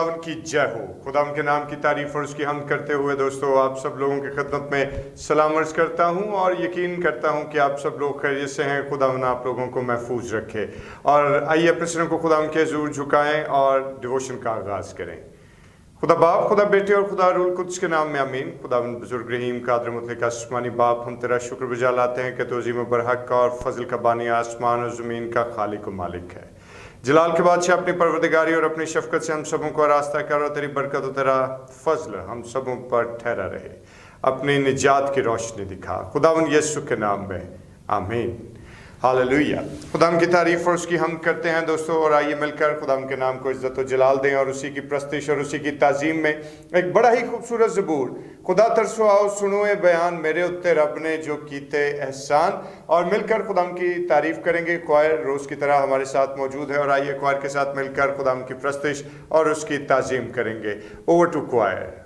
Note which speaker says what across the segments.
Speaker 1: खुदावन की जय हो। खुदावन के नाम की तारीफ और उसकी हमद करते हुए दोस्तों आप सब लोगों की खिदमत में सलाम अर्ज़ करता हूं और यकीन करता हूं कि आप सब लोग खैरियत से हैं। खुदावन आप लोगों को महफूज रखे। और आइए अपने सिरों को खुदावन के हज़ूर झुकाएं और डिवोशन का आगाज़ करें। खुदा बाप, खुदा बेटे और खुदा रूल कुद्स के नाम में आमीन। खुदावन बुजुर्ग रहीम कादर मुतलक आसमानी बाप, हम तेरा शुक्रगुजार लाते हैं कि तू अज़ीम बरहक का और फजल का बानी आसमान और ज़मीन का खालिक व मालिक है। जलाल के बादशाह, अपनी परवरदिगारी और अपनी शफकत से हम सबों को रास्ता कर और तेरी बरकत और तेरा फजल हम सबों पर ठहरा रहे। अपनी निजात की रोशनी दिखा खुदावन यीशु के नाम में आमीन। हालेलुया। खुदाम की तारीफ और उसकी हम करते हैं दोस्तों, और आइए मिलकर खुदाम के नाम को इज्जत और जलाल दें और उसी की प्रस्तिश और उसी की ताजीम में एक बड़ा ही खूबसूरत ज़बूर खुदा तरसो आओ सुनो ए बयान मेरे उत्ते रब ने जो कीते एहसान, और मिलकर खुदाम की तारीफ करेंगे। क्वायर रोज़ की तरह हमारे साथ मौजूद है और आइए क्वायर के साथ मिलकर खुदाम की प्रस्तिश और उसकी ताजीम करेंगे। Over to choir.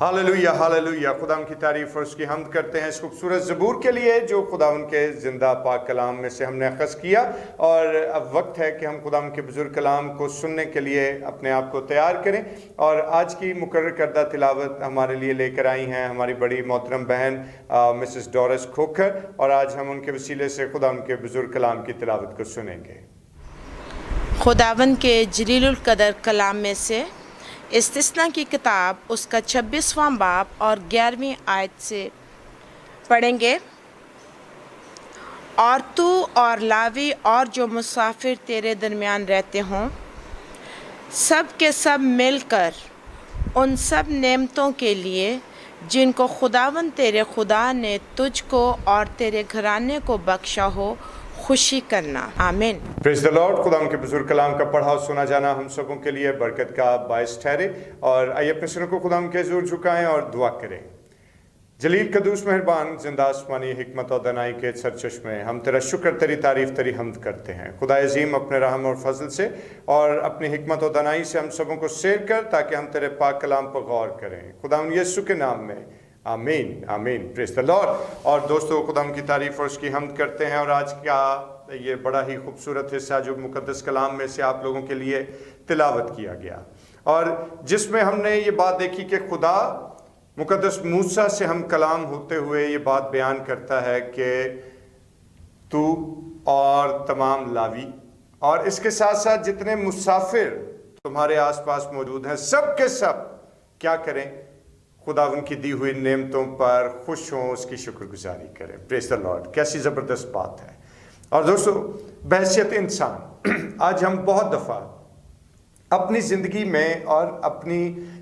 Speaker 1: Hallelujah hallelujah. खुदाम की तारीफ और उसकी हमद करते हैं इस खूबसूरत ज़बूर के लिए जो खुदावन के ज़िंदा पाक कलाम में से हमने अख़ज़ किया। और अब वक्त है कि हम खुदाम के बुज़ुर्ग कलाम को सुनने के लिए अपने आप को तैयार करें। और आज की मुकर्रर करदा तिलावत हमारे लिए लेकर आई हैं हमारी बड़ी मोहतरम बहन मिसेस डोरिस खोखर, और आज हम उनके वसीले से खुदावन के बुज़ुर्ग कलाम की तिलावत को सुनेंगे।
Speaker 2: खुदावन के जलीलुल कदर कलाम में से इस्तिस्ना की किताब उसका 26वां बाब और 11वीं आयत से पढ़ेंगे। और तू और लावी और जो मुसाफिर तेरे दरमियान रहते हों सब के सब मिलकर उन सब नेमतों के लिए जिनको खुदावन तेरे खुदा ने तुझको और तेरे घराने को बख्शा हो खुशी करना। आमीन।
Speaker 1: Praise the Lord. खुदा के बुजुर्ग कलाम का पढ़ा सुना जाना हम सबों के लिए बरकत का बायस ठहरे। और आइए अपने सिरों को खुदा के हज़ूर झुकाएं और दुआ करें। जलील कदूस मेहरबान जिंदा आसमानी हिकमत और दनाई के सरचश्मे, हम तेरा शुक्र, तेरी तारीफ, तेरी हमद करते हैं खुदा अजीम, अपने रहम और फजल से और अपनी हिकमत और दनाई से हम सबों को शेयर कर, ताकि हम तेरे पाक कलाम पर गौर करें खुदा यीशु के नाम में, आमीन आमीन। Praise the Lord. और दोस्तों, खुदा की तारीफ और उसकी हमद करते हैं। और आज का ये बड़ा ही खूबसूरत हिस्सा जो मुकद्दस कलाम में से आप लोगों के लिए तिलावत किया गया, और जिसमें हमने ये बात देखी कि खुदा मुकद्दस मूसा से हम कलाम होते हुए ये बात बयान करता है कि तू और तमाम लावी और इसके साथ साथ जितने मुसाफिर तुम्हारे आसपास मौजूद हैं, सब के सब क्या करें, खुदा उनकी दी हुई नेमतों पर खुश हों, उसकी शुक्रगुजारी करें। Praise the Lord. कैसी ज़बरदस्त बात है। और दोस्तों, बहैसियत इंसान आज हम बहुत दफ़ा अपनी ज़िंदगी में और अपनी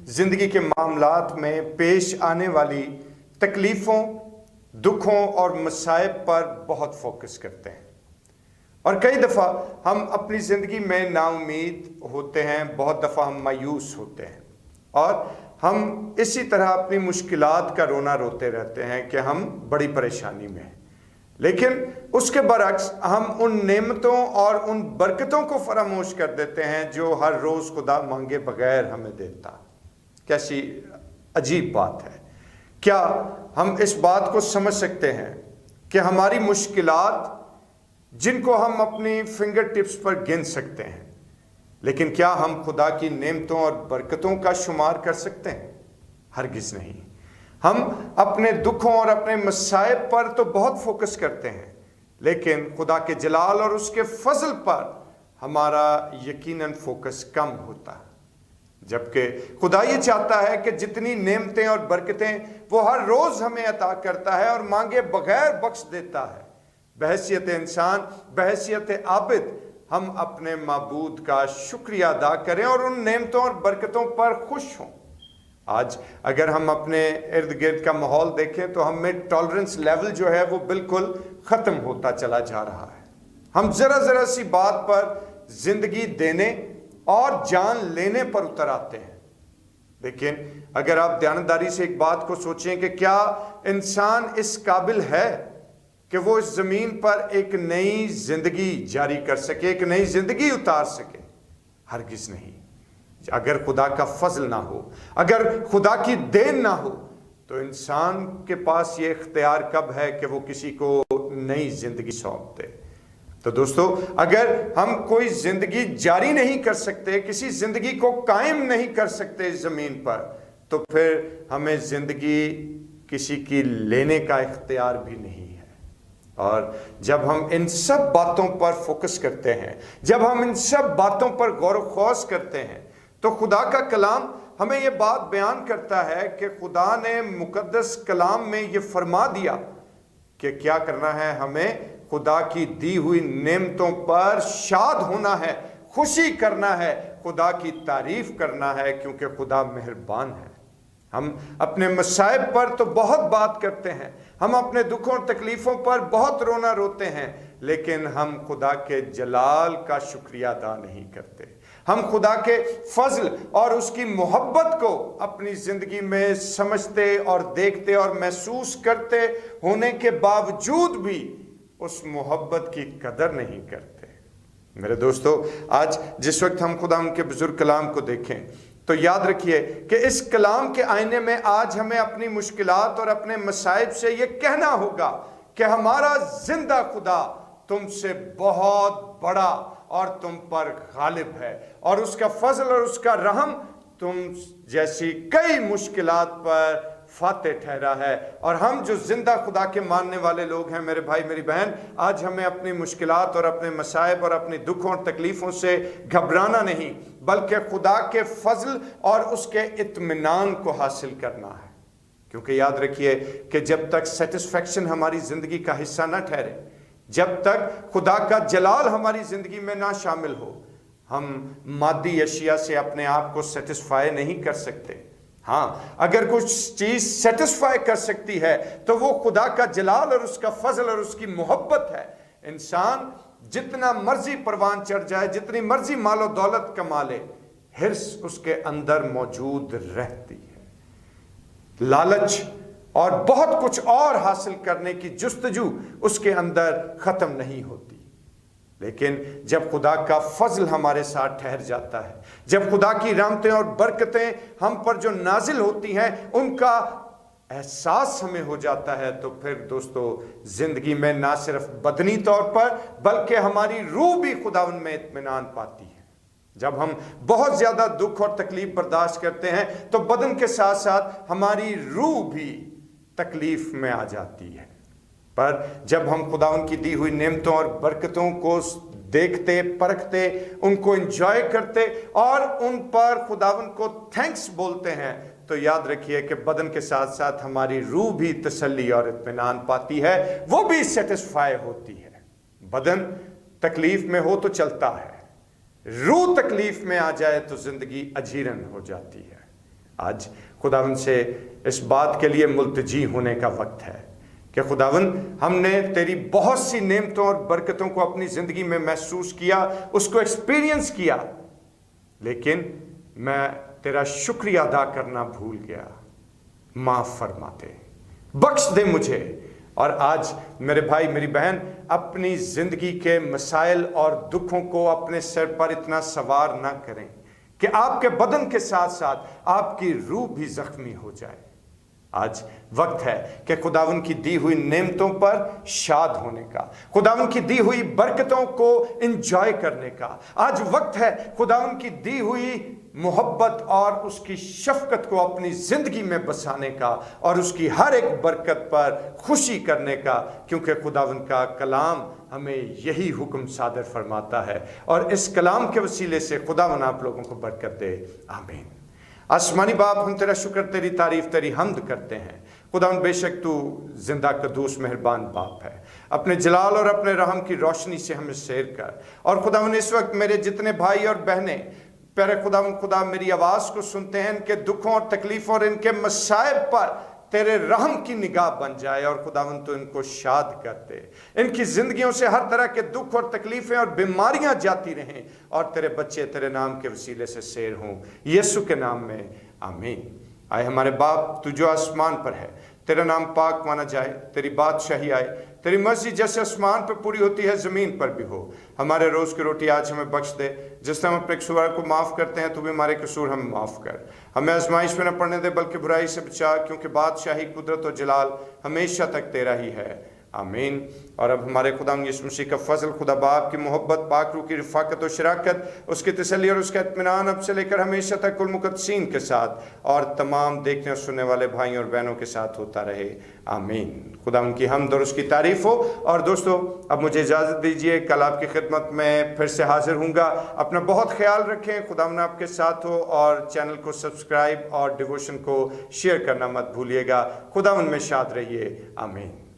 Speaker 1: ज़िंदगी के मामलात में पेश आने वाली तकलीफ़ों, दुखों और मसाइब पर बहुत फोकस करते हैं, और कई दफ़ा हम अपनी ज़िंदगी में नाउमीद होते हैं, बहुत दफ़ा हम मायूस होते हैं, और हम इसी तरह अपनी मुश्किलात का रोना रोते रहते हैं कि हम बड़ी परेशानी में हैं। लेकिन उसके बरक्स हम उन नेमतों और उन बरकतों को फरामोश कर देते हैं जो हर रोज़ खुदा मांगे बगैर हमें देता। कैसी अजीब बात है। क्या हम इस बात को समझ सकते हैं कि हमारी मुश्किलात, जिनको हम अपनी फिंगर टिप्स पर गिन सकते हैं, लेकिन क्या हम खुदा की नेमतों और बरकतों का शुमार कर सकते हैं? हरगिज़ नहीं। हम अपने दुखों और अपने मसाइब पर तो बहुत फोकस करते हैं, लेकिन खुदा के जलाल और उसके फजल पर हमारा यकीनन फोकस कम होता है। जबकि खुदा ये चाहता है कि जितनी नेमतें और बरकतें वो हर रोज़ हमें अता करता है और मांगे बगैर बख्श देता है, बहैसियत इंसान, बहैसियत आबिद, हम अपने माबूद का शुक्रिया अदा करें और उन नेमतों और बरकतों पर खुश हों। आज अगर हम अपने इर्द गिर्द का माहौल देखें तो हम में टॉलरेंस लेवल जो है वो बिल्कुल ख़त्म होता चला जा रहा है। हम ज़रा सी बात पर ज़िंदगी देने और जान लेने पर उतर आते हैं। लेकिन अगर आप ध्यानदारी से एक बात को सोचें कि क्या इंसान इस काबिल है कि वो इस ज़मीन पर एक नई ज़िंदगी जारी कर सके, एक नई ज़िंदगी उतार सके? हरगिज़ नहीं। अगर खुदा का फजल ना हो, अगर खुदा की देन ना हो, तो इंसान के पास ये इख्तियार कब है कि वो किसी को नई ज़िंदगी सौंप दे? तो दोस्तों, अगर हम कोई ज़िंदगी जारी नहीं कर सकते, किसी ज़िंदगी को कायम नहीं कर सकते इस ज़मीन पर, तो फिर हमें ज़िंदगी किसी की लेने का इख्तियार भी नहीं है। और जब हम इन सब बातों पर फोकस करते हैं, जब हम इन सब बातों पर गौर व खौस करते हैं, तो खुदा का कलाम हमें ये बात बयान करता है कि खुदा ने मुकद्दस कलाम में ये फरमा दिया कि क्या करना है, हमें खुदा की दी हुई नेमतों पर शाद होना है, खुशी करना है, खुदा की तारीफ करना है, क्योंकि खुदा मेहरबान है। हम अपने मसाइब पर तो बहुत बात करते हैं, हम अपने दुखों और तकलीफ़ों पर बहुत रोना रोते हैं, लेकिन हम खुदा के जलाल का शुक्रिया अदा नहीं करते। हम खुदा के फजल और उसकी मोहब्बत को अपनी ज़िंदगी में समझते और देखते और महसूस करते होने के बावजूद भी उस मोहब्बत की कदर नहीं करते। मेरे दोस्तों, आज जिस वक्त हम खुदा के बुजुर्ग कलाम को देखें तो याद रखिए कि इस कलाम के आईने में आज हमें अपनी मुश्किलात और अपने मसाइब से ये कहना होगा कि हमारा जिंदा खुदा तुमसे बहुत बड़ा और तुम पर गालिब है, और उसका फजल और उसका रहम तुम जैसी कई मुश्किलात पर फाते ठहरा है। और हम जो जिंदा खुदा के मानने वाले लोग हैं, मेरे भाई मेरी बहन, आज हमें अपनी मुश्किलात और अपने मसाइब और अपनी दुखों और तकलीफ़ों से घबराना नहीं, बल्कि खुदा के फजल और उसके इत्मीनान को हासिल करना है। क्योंकि याद रखिए कि जब तक सेटिस्फैक्शन हमारी ज़िंदगी का हिस्सा न ठहरे, जब तक खुदा का जलाल हमारी ज़िंदगी में ना शामिल हो, हम मादी अशिया से अपने आप को सेटिस्फाई नहीं कर सकते। हाँ, अगर कुछ चीज़ सेटिस्फाई कर सकती है तो वो खुदा का जलाल और उसका फजल और उसकी मोहब्बत है। इंसान जितना मर्जी परवान चढ़ जाए, जितनी मर्जी मालो दौलत कमा ले, हिर्स उसके अंदर मौजूद रहती है। लालच اور بہت کچھ اور حاصل کرنے کی جستجو اس کے اندر ختم نہیں ہوتی۔ لیکن جب خدا کا فضل ہمارے ساتھ ٹھہر جاتا ہے، جب خدا کی رحمتیں اور برکتیں ہم پر جو نازل ہوتی ہیں ان کا احساس ہمیں ہو جاتا ہے، تو پھر دوستو زندگی میں نہ صرف بدنی طور پر بلکہ ہماری روح بھی خداوند میں اطمینان پاتی ہے۔ جب ہم بہت زیادہ دکھ اور تکلیف برداشت کرتے ہیں تو بدن کے ساتھ ساتھ ہماری روح بھی تکلیف میں آ جاتی ہے، پر جب ہم خداوند کی دی ہوئی نعمتوں اور برکتوں کو دیکھتے، پرکھتے، ان کو انجوائے کرتے اور ان پر خداوند کو تھینکس بولتے ہیں، تو یاد رکھیے کہ بدن کے ساتھ ساتھ ہماری روح بھی تسلی اور اطمینان پاتی ہے، وہ بھی سیٹسفائی ہوتی ہے۔ بدن تکلیف میں ہو تو چلتا ہے، روح تکلیف میں آ جائے تو زندگی اجیرن ہو جاتی ہے۔ آج خداوند سے اس بات کے لیے ملتجی ہونے کا وقت ہے کہ خداوند ہم نے تیری بہت سی نعمتوں اور برکتوں کو اپنی زندگی میں محسوس کیا، اس کو ایکسپیرینس کیا، لیکن میں تیرا شکریہ ادا کرنا بھول گیا۔ معاف فرما دے، بخش دے مجھے۔ اور آج میرے بھائی میری بہن اپنی زندگی کے مسائل اور دکھوں کو اپنے سر پر اتنا سوار نہ کریں کہ آپ کے بدن کے ساتھ ساتھ آپ کی روح بھی زخمی ہو جائے۔ آج وقت ہے کہ خداوند کی دی ہوئی نعمتوں پر شاد ہونے کا، خداوند کی دی ہوئی برکتوں کو انجوائے کرنے کا۔ آج وقت ہے خداوند کی دی ہوئی محبت اور اس کی شفقت کو اپنی زندگی میں بسانے کا اور اس کی ہر ایک برکت پر خوشی کرنے کا، کیونکہ خداوند کا کلام ہمیں یہی حکم صادر فرماتا ہے، اور اس کلام کے وسیلے سے خداوند آپ لوگوں کو برکت دے، آمین۔ آسمانی باپ، ہم تیرا شکر، تیری تعریف، تیری حمد کرتے ہیں۔ خداوند بے شک تو زندہ قدوس مہربان باپ ہے، اپنے جلال اور اپنے رحم کی روشنی سے ہمیں سیر کر۔ اور خداوند اس وقت میرے جتنے بھائی اور بہنیں پیارے خدا میری آواز کو سنتے ہیں، ان کے دکھوں اور تکلیفوں اور ان کے مصائب پر تیرے رحم کی نگاہ بن جائے، اور خداوند تو ان کو شاد کر دے، ان کی زندگیوں سے ہر طرح کے دکھ اور تکلیفیں اور بیماریاں جاتی رہیں، اور تیرے بچے تیرے نام کے وسیلے سے سیر ہوں، یسوع کے نام میں آمین۔ آئے ہمارے باپ تو جو آسمان پر ہے، تیرا نام پاک مانا جائے، تیری بادشاہی آئے، تیری مرضی جیسے آسمان پہ پوری ہوتی ہے زمین پر بھی ہو۔ ہمارے روز کی روٹی آج ہمیں بخش دے، جس طرح ہم اپنے قصور کو معاف کرتے ہیں تو بھی ہمارے قصور ہمیں معاف کر۔ ہمیں آزمائش میں نہ پڑنے دے بلکہ برائی سے بچا، کیونکہ بادشاہی، قدرت و جلال ہمیشہ تک تیرا ہی ہے، آمین۔ اور اب ہمارے خدا یسوع مسیح کا فضل، خدا باپ کی محبت، پاک روح کی رفاقت و شراکت، اس کی تسلی اور اس کا اطمینان اب سے لے کر ہمیشہ تک کل مقدسین کے ساتھ اور تمام دیکھنے اور سننے والے بھائیوں اور بہنوں کے ساتھ ہوتا رہے، آمین۔ خدا ان کی حمد اور اس کی تعریف ہو۔ اور دوستو اب مجھے اجازت دیجیے، کل آپ کی خدمت میں پھر سے حاضر ہوں گا۔ اپنا بہت خیال رکھیں، خدا آپ کے ساتھ ہو، اور چینل کو سبسکرائب اور ڈیووشن کو شیئر کرنا مت بھولیے گا۔ خدا ان میں شاد رہیے، آمین۔